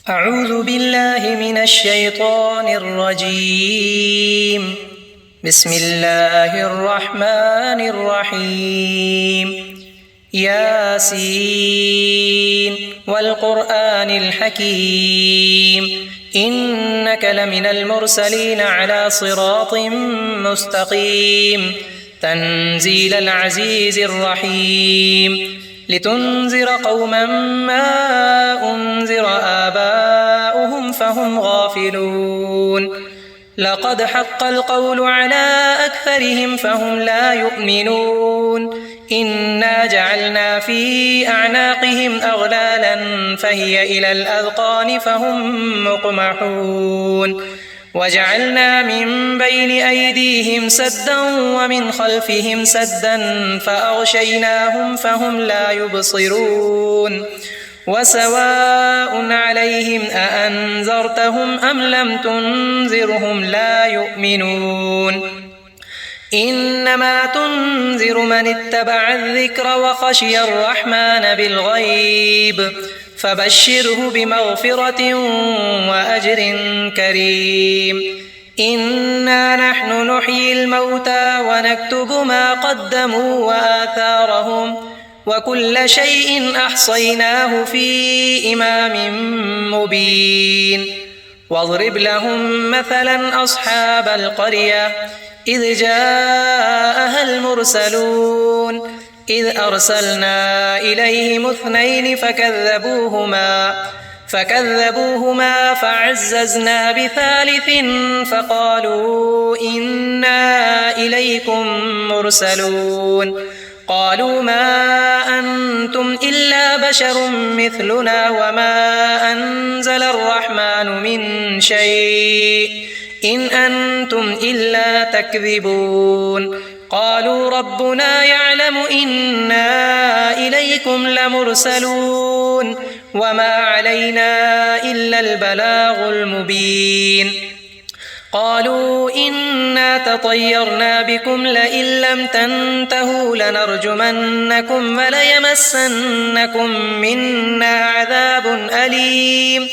أعوذ بالله من الشيطان الرجيم. بسم الله الرحمن الرحيم. ياسين والقرآن الحكيم إنك لمن المرسلين على صراط مستقيم تنزيل العزيز الرحيم لتنذر قوما ما أنذر آباؤهم فهم غافلون لقد حق القول على أكثرهم فهم لا يؤمنون إنا جعلنا في أعناقهم أغلالا فهي إلى الأذقان فهم مقمحون وجعلنا من بين أيديهم سدا ومن خلفهم سدا فأغشيناهم فهم لا يبصرون وسواء عليهم أأنذرتهم أم لم تنذرهم لا يؤمنون إنما تنذر من اتبع الذكر وخشي الرحمن بالغيب فبشره بمغفرة وأجر كريم إنا نحن نحيي الموتى ونكتب ما قدموا وآثارهم وكل شيء أحصيناه في إمام مبين واضرب لهم مثلا أصحاب القرية إذ جاءها المرسلون إذ أرسلنا إليهم 2 فكذبوهما فعززنا بثالث فقالوا إنا إليكم مرسلون قالوا ما أنتم إلا بشر مثلنا وما أنزل الرحمن من شيء إن أنتم إلا تكذبون قالوا ربنا يعلم إنا إليكم لمرسلون وما علينا إلا البلاغ المبين قالوا إنا تطيرنا بكم لئن لم تنتهوا لنرجمنكم وليمسنكم منا عذاب أليم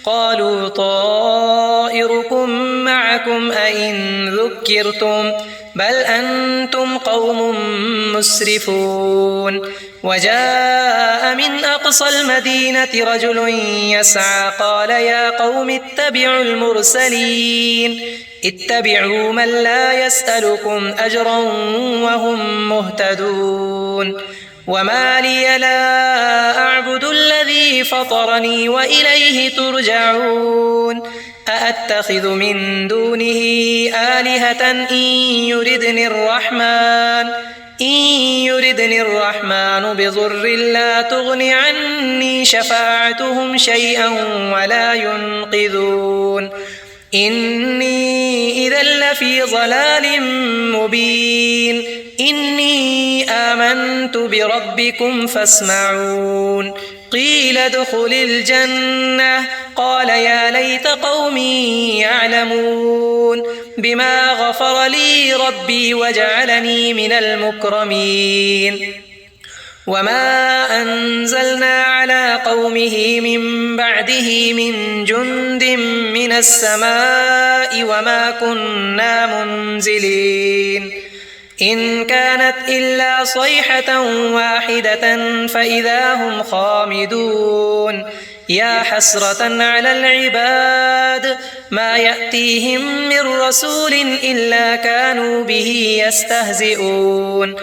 قالوا طائركم معكم أئن ذكرتم بل أنتم قوم مسرفون وجاء من أقصى المدينة رجل يسعى قال يا قوم اتبعوا المرسلين اتبعوا من لا يسألكم أجرا وهم مهتدون وما لي لا أعبد الذي فطرني وإليه ترجعون أأتخذ من دونه آلهة إن يردني الرحمن بضر لا تغن عني شفاعتهم شيئا ولا ينقذون إني إذا لفي ضلال مبين إني آمنت بربكم فاسمعون قيل ادخل الجنة قال يا ليت قومي يعلمون بما غفر لي ربي وجعلني من المكرمين وما أنزلنا على قومه من بعده من جند من السماء وما كنا منزلين إن كانت إلا صيحة واحدة فإذا هم خامدون يا حسرة على العباد ما يأتيهم من رسول إلا كانوا به يستهزئون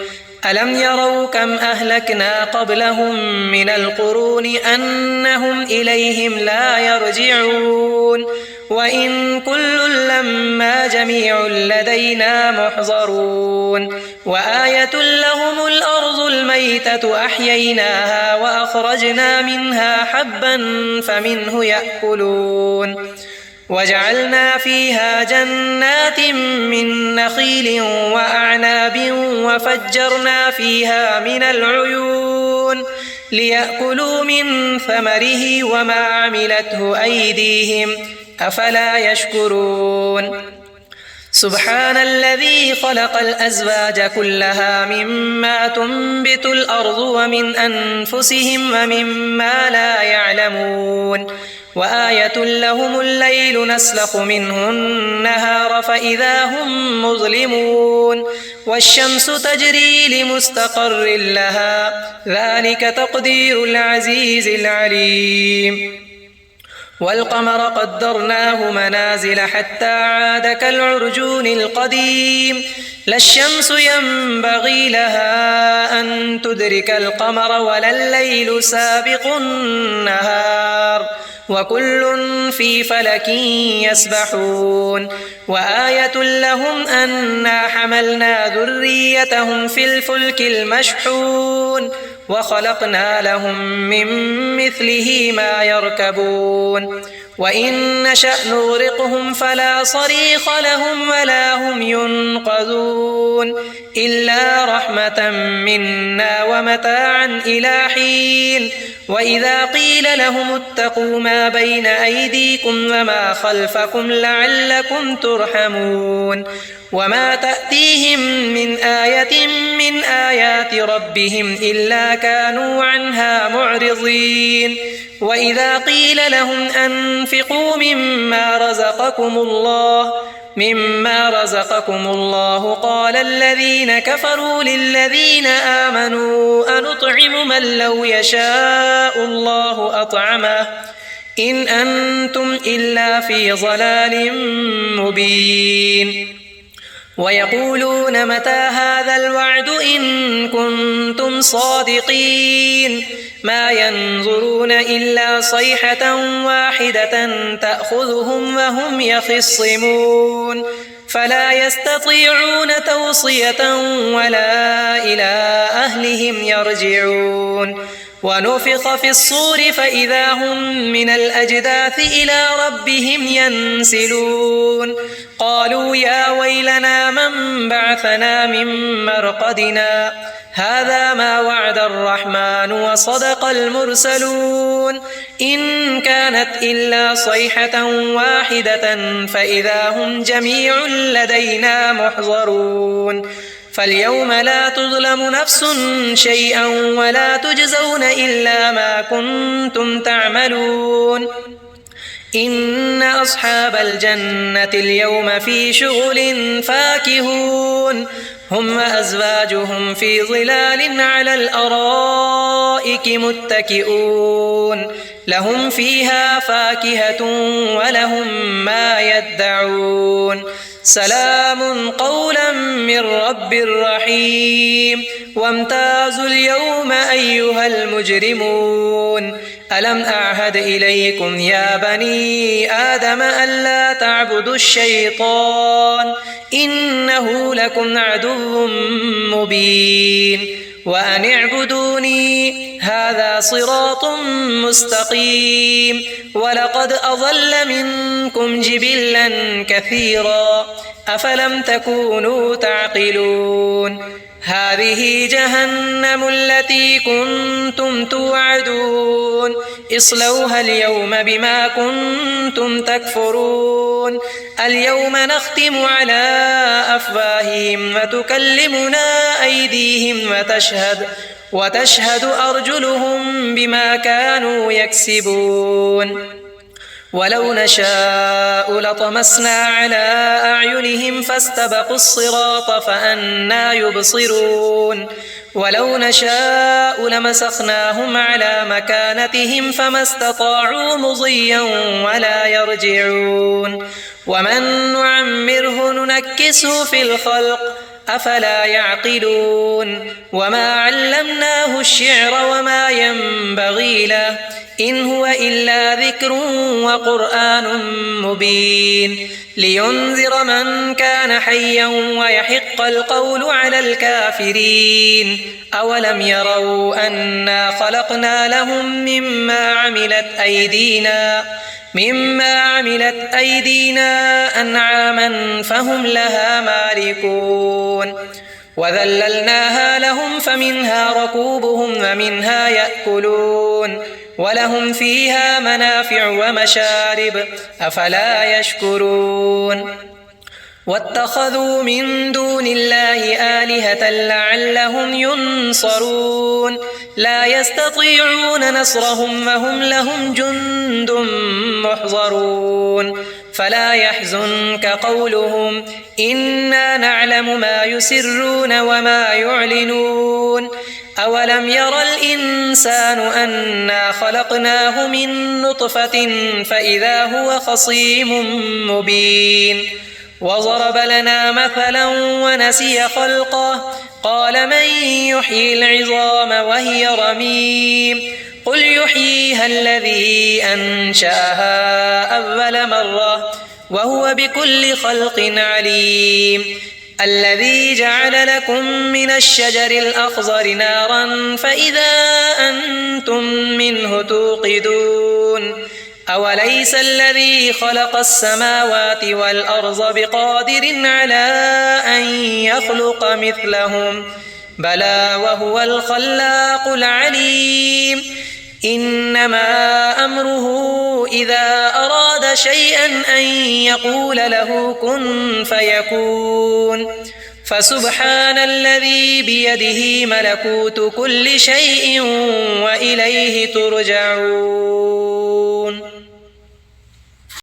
ألم يروا كم أهلكنا قبلهم من القرون أنهم إليهم لا يرجعون وإن كل لما جميع لدينا محضرون وآية لهم الأرض الميتة أحييناها وأخرجنا منها حبا فمنه يأكلون وجعلنا فيها جنات من نخيل وأعناب وفجرنا فيها من العيون ليأكلوا من ثمره وما عملته أيديهم أفلا يشكرون سبحان الذي خلق الأزواج كلها مما تنبت الأرض ومن أنفسهم ومما لا يعلمون وآية لهم الليل نسلخ منه النهار فإذا هم مظلمون والشمس تجري لمستقر لها ذلك تقدير العزيز العليم والقمر قدرناه منازل حتى عاد كالعرجون القديم لا الشمس ينبغي لها أن تدرك القمر ولا الليل سابق النهار وكل في فلك يسبحون وآية لهم أنا حملنا ذريتهم في الفلك المشحون وخلقنا لهم من مثله ما يركبون وإن نشأ نغرقهم فلا صريخ لهم ولا هم ينقذون إلا رحمة منا ومتاعا إلى حين وإذا قيل لهم اتقوا ما بين أيديكم وما خلفكم لعلكم ترحمون وما تأتيهم من آية من آيات ربهم إلا كانوا عنها معرضين وإذا قيل لهم أنفقوا مما رزقكم الله قال الذين كفروا للذين آمنوا أنطعم من لو يشاء الله أطعمه إن أنتم إلا في ضلال مبين ويقولون متى هذا الوعد إن كنتم صادقين ما ينظرون إلا صيحة واحدة تأخذهم وهم يخصمون فلا يستطيعون توصية ولا إلى أهلهم يرجعون ونفخ في الصور فإذا هم من الأجداث إلى ربهم ينسلون قالوا يا ويلنا من بعثنا من مرقدنا هذا ما وعد الرحمن وصدق المرسلون إن كانت إلا صيحة واحدة فإذا هم جميع لدينا محضرون فاليوم لا تظلم نفس شيئا ولا تجزون إلا ما كنتم تعملون إن أصحاب الجنة اليوم في شغل فاكهون هم وأزواجهم في ظلال على الأرائك متكئون لهم فيها فاكهة ولهم ما يدعون سلام قولا من رب رحيم وامتازوا اليوم أيها المجرمون ألم أعهد إليكم يا بني آدم ألا تعبدوا الشيطان إنه لكم عدو مبين وأن اعبدوني هذا صراط مستقيم ولقد أضل منكم جبلا كثيرا أفلم تكونوا تعقلون هذه جهنم التي كنتم توعدون اصلوها اليوم بما كنتم تكفرون اليوم نختم على أفواههم وتكلمنا أيديهم وتشهد أرجلهم بما كانوا يكسبون ولو نشاء لطمسنا على أعينهم فاستبقوا الصراط فأنى يبصرون ولو نشاء لمسخناهم على مكانتهم فما استطاعوا مضيا ولا يرجعون ومن نعمره ننكسه في الخلق أفلا يعقلون وما علمناه الشعر وما ينبغي له إن هو إلا ذكر وقرآن مبين لينذر من كان حيا ويحق القول على الكافرين أولم يروا أنا خلقنا لهم مما عملت أيدينا أنعاما فهم لها مالكون وذللناها لهم فمنها ركوبهم ومنها يأكلون ولهم فيها منافع ومشارب أفلا يشكرون واتخذوا من دون الله آلهة لعلهم ينصرون لا يستطيعون نصرهم وهم لهم جند محضرون فلا يحزنك قولهم إنا نعلم ما يسرون وما يعلنون أولم ير الإنسان أنا خلقناه من نطفة فإذا هو خصيم مبين وضرب لنا مثلا ونسي خلقه قال من يحيي العظام وهي رميم قل يحييها الذي أنشأها أول مرة وهو بكل خلق عليم الذي جعل لكم من الشجر الأخضر نارا فإذا أنتم منه توقدون أوليس الذي خلق السماوات والأرض بقادر على أن يخلق مثلهم بلى وهو الخلاق العليم إنما أمره إذا أراد شيئا أن يقول له كن فيكون فسبحان الذي بيده ملكوت كل شيء وإليه ترجعون